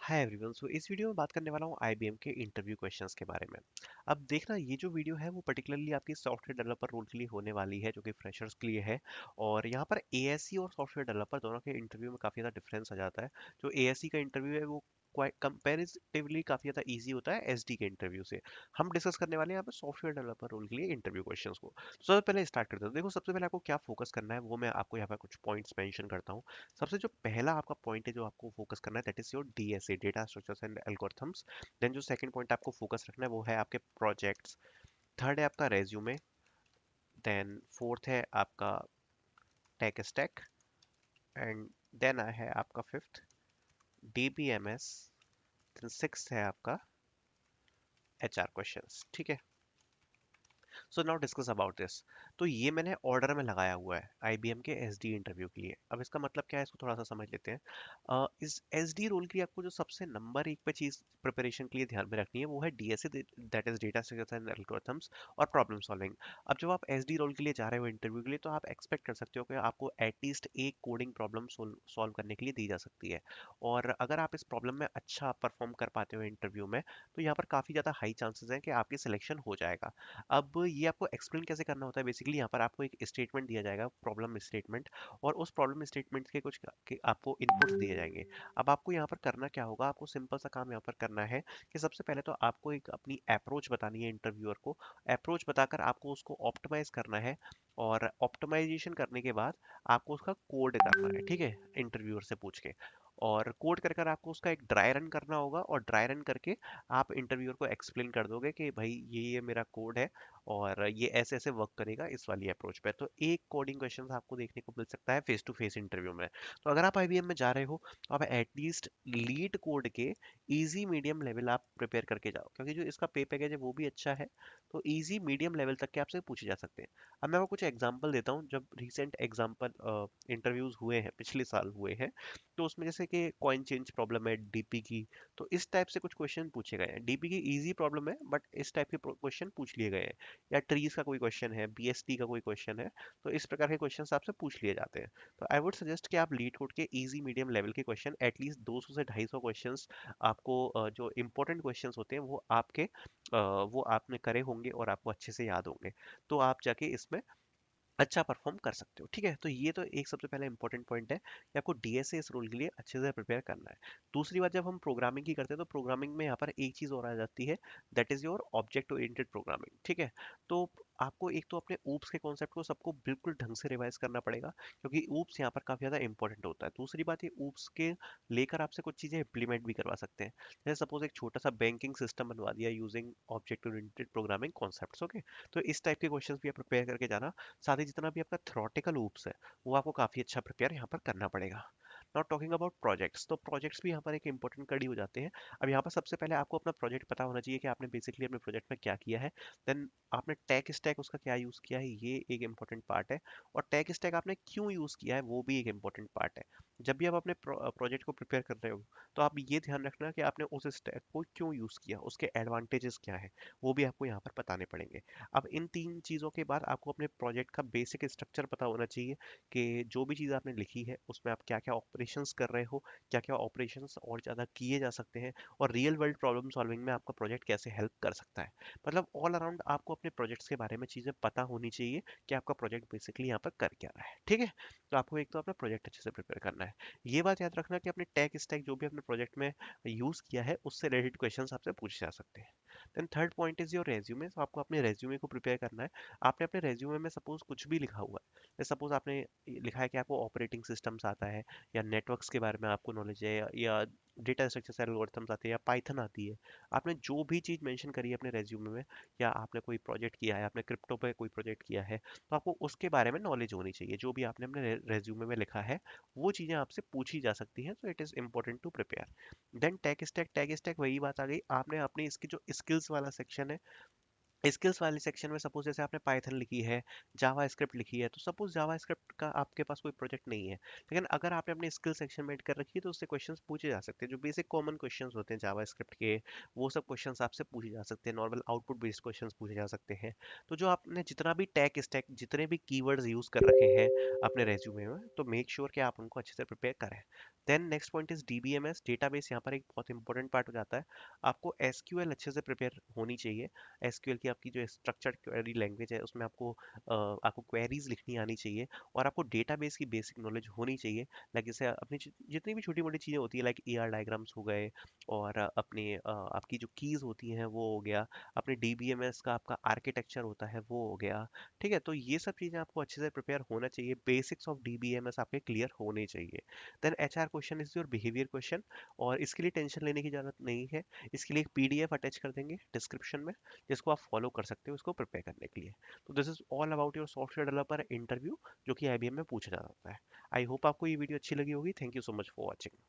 Hi everyone. सो इस video में बात करने वाला हूँ आईबीएम के इंटरव्यू क्वेश्चंस के बारे में। अब देखना, ये जो वीडियो है वो पर्टिकुलरली आपकी सॉफ्टवेयर डेवलपर रोल के लिए होने वाली है, जो कि फ्रेशर्स के लिए है। और यहाँ पर एएससी और सॉफ्टवेयर डेवलपर दोनों के इंटरव्यू में काफ़ी ज़्यादा डिफरेंस आ जाता है। जो एएससी का इंटरव्यू है वो कंपेरेटिवली काफ़ी ज़्यादा इजी होता है एसडी के इंटरव्यू से। हम डिस्कस करने वाले हैं यहाँ पर सॉफ्टवेयर डेवलपर रोल के लिए इंटरव्यू क्वेश्चंस को। तो सबसे पहले स्टार्ट करते हैं। देखो, सबसे पहले आपको क्या फोकस करना है वो मैं आपको यहाँ पर कुछ पॉइंट्स मेंशन करता हूँ। सबसे जो पहला आपका पॉइंट है जो आपको फोकस करना है, that is your DSA, data structures and algorithms. Then जो सेकंड पॉइंट आपको फोकस रखना है वो है आपके प्रोजेक्ट्स। थर्ड है आपका रेज्यूमे। देन फोर्थ है आपका टेक स्टैक। एंड देन है आपका फिफ्थ डीबीएमएस। देन सिक्स्थ है आपका एचआर क्वेश्चंस। ठीक है। So now discuss about this. तो ये मैंने ऑर्डर में लगाया हुआ है आईबीएम के एसडी इंटरव्यू के लिए। अब इसका मतलब क्या है, इसको थोड़ा सा समझ लेते हैं। इस एसडी रोल के लिए आपको जो सबसे नंबर एक पे चीज प्रिपरेशन के लिए ध्यान में रखनी है वो है DSA, that is data structures and algorithms, और प्रॉब्लम सॉल्विंग। अब जब आप एसडी रोल के लिए जा रहे हो इंटरव्यू के लिए, तो आप एक्सपेक्ट कर सकते हो कि आपको एटलीस्ट एक कोडिंग प्रॉब्लम सॉल्व करने के लिए दी जा सकती है। और अगर आप इस प्रॉब्लम में अच्छा परफॉर्म कर पाते हो इंटरव्यू में, तो यहाँ पर काफ़ी ज़्यादा हाई चांसेस हैं कि आपकी सिलेक्शन हो जाएगा। अब ये आपको एक्सप्लेन कैसे करना होता है, बेसिकली यहाँ पर आपको एक स्टेटमेंट दिया जाएगा, प्रॉब्लम स्टेटमेंट। और उस प्रॉब्लम स्टेटमेंट के कुछ के आपको इनपुट्स दिए जाएंगे। अब आपको यहाँ पर करना क्या होगा, आपको सिंपल सा काम यहाँ पर करना है कि सबसे पहले तो आपको एक अपनी अप्रोच बतानी है इंटरव्यूअर को। अप्रोच बताकर आपको उसको ऑप्टिमाइज करना है। और ऑप्टिमाइजेशन करने के बाद आपको उसका कोड करना है, ठीक है, इंटरव्यूअर से पूछ के। और कोड कर कर आपको उसका एक ड्राई रन करना होगा, और ड्राई रन करके आप इंटरव्यूअर को एक्सप्लेन कर दोगे कि भाई ये मेरा कोड है और ये ऐसे ऐसे वर्क करेगा इस वाली अप्रोच पे। तो एक कोडिंग क्वेश्चन आपको देखने को मिल सकता है फेस टू फेस इंटरव्यू में। तो अगर आप आईबीएम में जा रहे हो, तो आप एटलीस्ट लीड कोड के इजी मीडियम लेवल आप प्रिपेयर करके जाओ, क्योंकि जो इसका पे पैकेज है वो भी अच्छा है। तो इजी मीडियम लेवल तक के आपसे पूछे जा सकते हैं। अब मैं आपको कुछ एग्जांपल देता हूँ, जब रिसेंट एग्जांपल इंटरव्यूज हुए हैं, पिछले साल हुए हैं। तो उसमें जैसे कि कॉइन चेंज प्रॉब्लम है डीपी की, तो इस टाइप से कुछ क्वेश्चन पूछे गए हैं। डीपी की इजी प्रॉब्लम है, बट इस टाइप के क्वेश्चन पूछ लिए गए हैं। या ट्रीज का कोई क्वेश्चन है, बीएसटी का कोई क्वेश्चन है, तो इस प्रकार के क्वेश्चन आपसे पूछ लिए जाते हैं। तो आई वुड सजेस्ट कि आप लीड कोड के इजी मीडियम लेवल के क्वेश्चन एटलीस्ट 200 से 250 क्वेश्चंस आपको जो इंपॉर्टेंट क्वेश्चंस होते हैं वो आपके वो आपने करे होंगे और आपको अच्छे से याद होंगे। तो आप जाके इसमें अच्छा परफॉर्म कर सकते हो। ठीक है, तो ये तो एक सबसे पहला इंपॉर्टेंट पॉइंट है कि आपको डीएसए इस रोल के लिए अच्छे से प्रिपेयर करना है। दूसरी बात, जब हम प्रोग्रामिंग की करते हैं तो प्रोग्रामिंग में यहाँ पर एक चीज़ और आ जाती है, that is your object oriented programming. ठीक है। तो आपको एक तो अपने ऊप्स के कॉन्सेप्ट को सबको बिल्कुल ढंग से रिवाइज करना पड़ेगा, क्योंकि ऊप्स यहाँ पर काफ़ी ज़्यादा इंपॉर्टेंट होता है। दूसरी बात, ये ऊप्स के लेकर आपसे कुछ चीज़ें इंप्लीमेंट भी करवा सकते हैं। जैसे सपोज एक छोटा सा बैंकिंग सिस्टम बनवा दिया using object oriented programming concepts. Okay, तो इस टाइप के क्वेश्चंस भी आप प्रिपेयर करके जाना। साथ ही जितना भी आपका थ्योरेटिकल ऊप्स है वो आपको काफ़ी अच्छा प्रिपेयर यहाँ पर करना पड़ेगा। नॉट टॉकिंग अबाउट प्रोजेक्ट्स, तो प्रोजेक्ट्स भी यहाँ पर एक इंपॉर्टेंट कड़ी हो जाते हैं। अब यहाँ पर सबसे पहले आपको अपना प्रोजेक्ट पता होना चाहिए कि आपने बेसिकली अपने प्रोजेक्ट में क्या किया है। देन आपने टेक स्टैक उसका क्या यूज़ किया है, ये एक इंपॉर्टेंट पार्ट है। और टेक स्टैक आपने क्यों यूज़ किया है वो भी एक इंपॉर्टेंट पार्ट है। जब भी आप अपने प्रोजेक्ट को प्रिपेयर कर रहे हो, तो आप ये ध्यान रखना कि आपने उस स्टैक को क्यों यूज़ किया, उसके एडवांटेजेस क्या है, वो भी आपको यहाँ पर बताने पड़ेंगे। अब इन तीन चीज़ों के बाद आपको अपने प्रोजेक्ट का बेसिक स्ट्रक्चर पता होना चाहिए कि जो भी चीज़ आपने लिखी है उसमें आप क्या क्या ऑपरेशंस कर रहे हो, क्या क्या ऑपरेशंस और ज़्यादा किए जा सकते हैं, और रियल वर्ल्ड प्रॉब्लम सॉल्विंग में आपका प्रोजेक्ट कैसे हेल्प कर सकता है। मतलब ऑल अराउंड आपको अपने प्रोजेक्ट्स के बारे में चीज़ें पता होनी चाहिए कि आपका प्रोजेक्ट बेसिकली यहाँ पर कर क्या रहा है। ठीक है। तो आपको एक तो अपना प्रोजेक्ट अच्छे से प्रिपेयर करना है। ये बात याद रखना कि अपने टेक स्टैक जो भी अपने प्रोजेक्ट में यूज़ किया है उससे रिलेटेड क्वेश्चंस आपसे पूछे जा सकते हैं। Then third point is your resume. तो आपको अपने रेज्यूमे को प्रिपेयर करना है। आपने अपने रेज्यूमे में सपोज कुछ भी लिखा हुआ है, सपोज आपने लिखा है कि आपको ऑपरेटिंग सिस्टम्स आता है, या नेटवर्क्स के बारे में आपको नॉलेज है, या डेटा स्ट्रक्चर्स एल्गोरिथम्स आते हैं, या पाइथन आती है। आपने जो भी चीज़ मेंशन करी है अपने रेज्यूमे में, या आपने कोई प्रोजेक्ट किया है, आपने क्रिप्टो पे कोई प्रोजेक्ट किया है, तो आपको उसके बारे में नॉलेज होनी चाहिए। जो भी आपने अपने रेज्यूमे में लिखा है वो चीज़ें आपसे पूछी जा सकती हैं, तो it is important to prepare. Then tech stack वही बात आ गई, आपने अपनी इसकी जो स्किल्स वाला सेक्शन है, स्किल्स वाले सेक्शन में सपोज जैसे आपने पाइथन लिखी है, जावा स्क्रिप्ट लिखी है, तो सपोज जावा स्क्रिप्ट का आपके पास कोई प्रोजेक्ट नहीं है, लेकिन अगर आपने अपने स्किल सेक्शन में ऐड कर रखी है तो उससे क्वेश्चंस पूछे जा सकते हैं। जो बेसिक कॉमन क्वेश्चंस होते हैं जावा स्क्रिप्ट के, वो सब क्वेश्चंस आपसे पूछे जा सकते हैं। नॉर्मल आउटपुट बेस्ड क्वेश्चंस पूछे जा सकते हैं। तो जो आपने जितना भी टेक स्टैक, जितने भी कीवर्ड्स यूज कर रखे हैं अपने रेज्यूमे में, तो मेक श्योर कि आप उनको अच्छे से प्रिपेयर करें। Then next point is DBMS database. यहाँ पर एक बहुत इंपॉर्टेंट पार्ट हो जाता है। आपको एसक्यूएल अच्छे से प्रिपेयर होनी चाहिए। एसक्यूएल की आपकी जो स्ट्रक्चर्ड क्वेरी लैंग्वेज है उसमें आपको क्वेरीज लिखनी आनी चाहिए, और आपको डेटाबेस की बेसिक नॉलेज होनी चाहिए। लाइक जैसे अपनी जितनी भी छोटी मोटी चीज़ें होती है, लाइक ईआर डायग्राम्स हो गए, और आपकी जो कीज़ होती हैं वो हो गया, अपने डीबीएमएस का आपका आर्किटेक्चर होता है वो हो गया। ठीक है, तो ये सब चीज़ें आपको अच्छे से प्रिपेयर होना चाहिए। बेसिक्स ऑफ डीबीएमएस आपके क्लियर होने चाहिए। Then HR question is your behaviour question, और इसके लिए टेंशन लेने की जरूरत नहीं है। इसके लिए एक पीडीएफ अटैच कर देंगे डिस्क्रिप्शन में, जिसको आप फॉलो कर सकते हो इसको प्रिपेयर करने के लिए। तो this is all about your software developer interview, जो कि आईबीएम में पूछा जाता है। आई होप आपको ये वीडियो अच्छी लगी होगी। Thank you so much for watching.